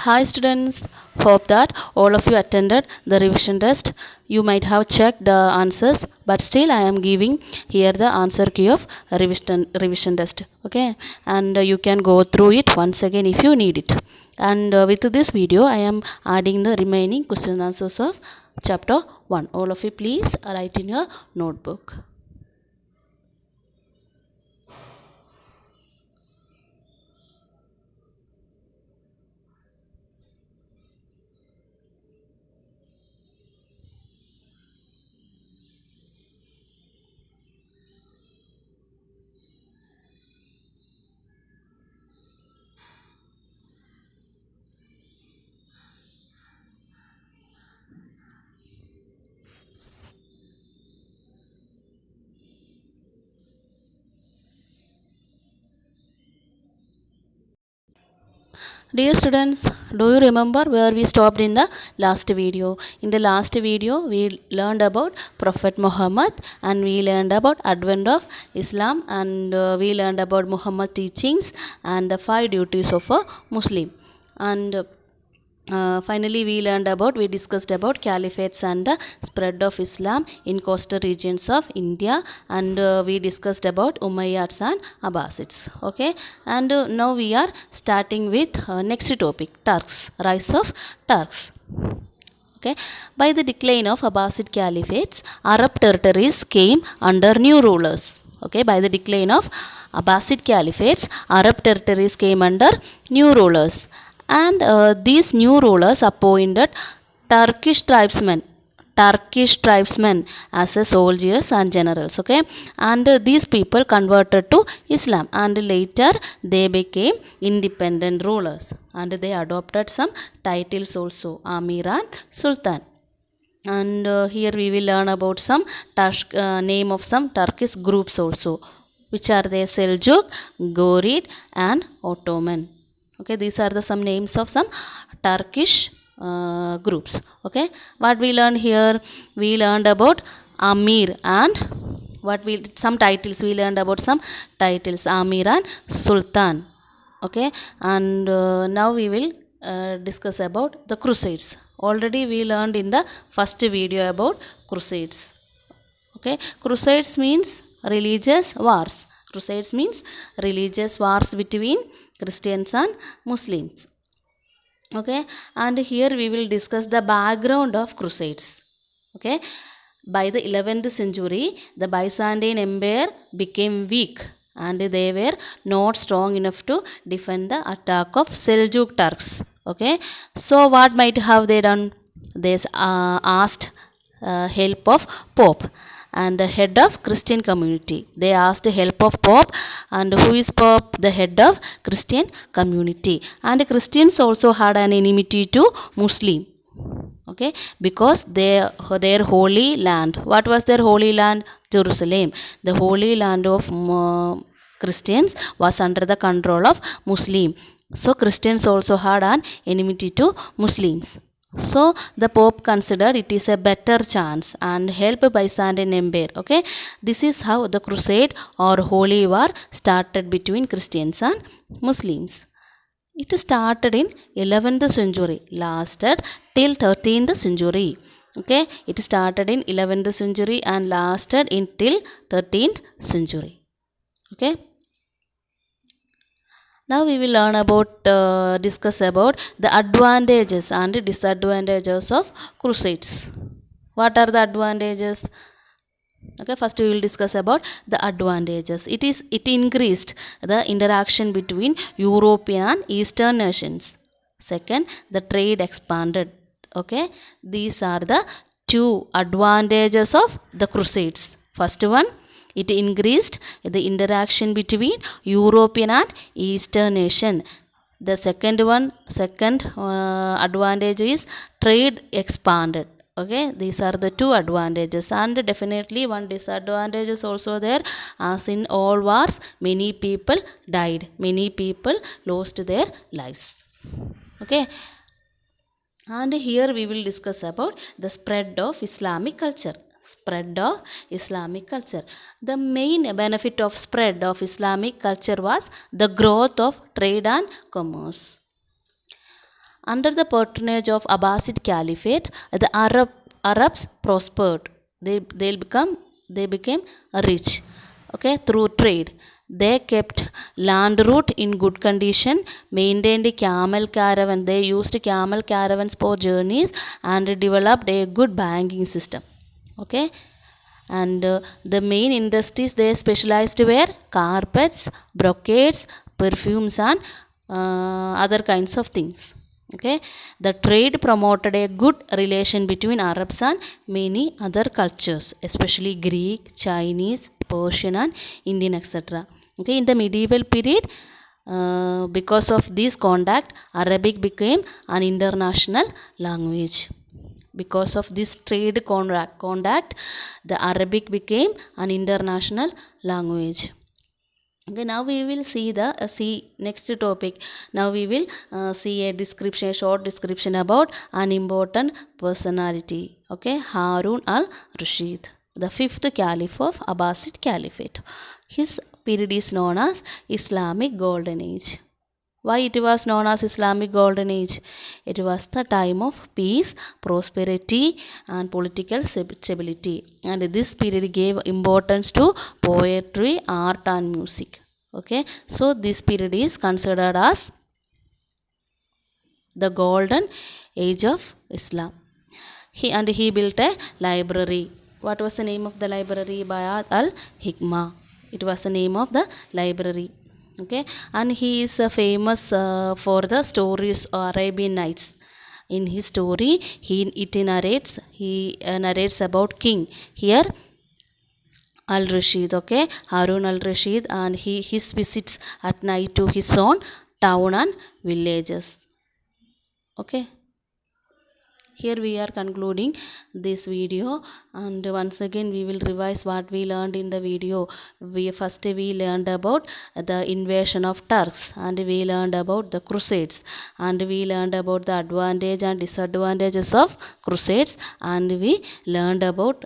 Hi students, hope that all of you attended the revision test. You might have checked the answers, but still I am giving here the answer key of revision test. Okay, and you can go through it once again if you need it. And with this video, I am adding the remaining question and answers of chapter 1. All of you please write in your notebook. Dear students, do you remember where we stopped in the last video? In the last video, we learned about Prophet Muhammad and we learned about advent of Islam and we learned about Muhammad teachings and the 5 duties of a Muslim. And finally, we discussed about caliphates and the spread of Islam in coastal regions of India, and we discussed about Umayyads and Abbasids. Okay, and now we are starting with next topic, Turks, rise of Turks. Okay, by the decline of Abbasid caliphates, Arab territories came under new rulers. Okay, by the decline of Abbasid caliphates, Arab territories came under new rulers, and these new rulers appointed Turkish tribesmen as a soldiers and generals. Okay, and these people converted to Islam and later they became independent rulers and they adopted some titles also, Amir and Sultan. And here we will learn about some name of some Turkish groups also, which are they: Seljuk, Gorid and Ottoman. Okay, these are the some names of some Turkish groups. Okay, what we learned here, we learned about Amir and some titles, we learned about some titles, Amir and Sultan. Okay, and now we will discuss about the Crusades. Already we learned in the first video about Crusades. Okay, Crusades means religious wars. Crusades means religious wars between Christians and Muslims. Okay, and here we will discuss the background of Crusades. Okay, by the 11th century the Byzantine Empire became weak and they were not strong enough to defend the attack of Seljuk Turks. Okay, so what might have they done? They asked help of Pope and the head of Christian community. They asked help of Pope, and who is Pope? The head of Christian community. And Christians also had an enmity to Muslim. Okay, because their holy land. What was their holy land? Jerusalem. The holy land of Christians was under the control of Muslim. So Christians also had an enmity to Muslims. So the Pope considered it is a better chance and help Byzantine Empire. Okay, this is how the crusade or holy war started between Christians and Muslims. It started in 11th century, lasted till 13th century. Okay, it started in 11th century and lasted until 13th century. Okay. Now we will learn about discuss about the advantages and disadvantages of crusades. What are the advantages? Okay, first we will discuss about the advantages. It increased the interaction between European and Eastern nations. Second, the trade expanded. Okay, these are the two advantages of the crusades. First one, it increased the interaction between European and Eastern nation. The second advantage is trade expanded. Okay, these are the two advantages, and definitely one disadvantage is also there. As in all wars, many people died, many people lost their lives. Okay, and here we will discuss about the spread of Islamic culture. The main benefit of spread of Islamic culture was the growth of trade and commerce. Under the patronage of Abbasid Caliphate, the Arabs prospered. They became rich, okay, through trade. They kept land route in good condition, maintained camel caravan. They used camel caravans for journeys and developed a good banking system. Okay, and the main industries they specialized were carpets, brocades, perfumes, and other kinds of things. Okay, the trade promoted a good relation between Arabs and many other cultures, especially Greek, Chinese, Persian, and Indian, etc. Okay, in the medieval period, because of this contact, Arabic became an international language. Because of this trade contact, the Arabic became an international language. Okay, now we will see the see next topic. Now we will see a description, short description about an important personality. Okay, Harun al-Rashid, the fifth caliph of Abbasid Caliphate. His period is known as Islamic Golden Age. Why it was known as Islamic Golden Age? It was the time of peace, prosperity, and political stability. And this period gave importance to poetry, art, and music. Okay, so this period is considered as the Golden Age of Islam. He built a library. What was the name of the library? Bayat al-Hikmah. It was the name of the library. Okay, and he is famous for the stories Arabian Nights. In his story, he narrates about King here al-Rashid. Okay, Harun al-Rashid, and his visits at night to his own town and villages. Okay, here we are concluding this video, and once again we will revise what we learned in the video. We learned about the invasion of Turks, and we learned about the crusades, and we learned about the advantage and disadvantages of crusades, and we learned about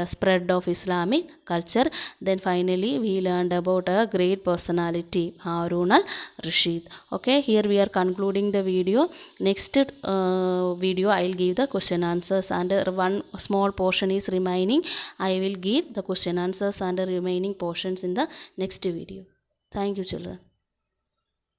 spread of Islamic culture. Then finally we learned about a great personality, Harun al-Rashid. Okay, here we are concluding the video. Next video I will give the question answers, and one small portion is remaining. I will give the question answers and the remaining portions in the next video. Thank you, children.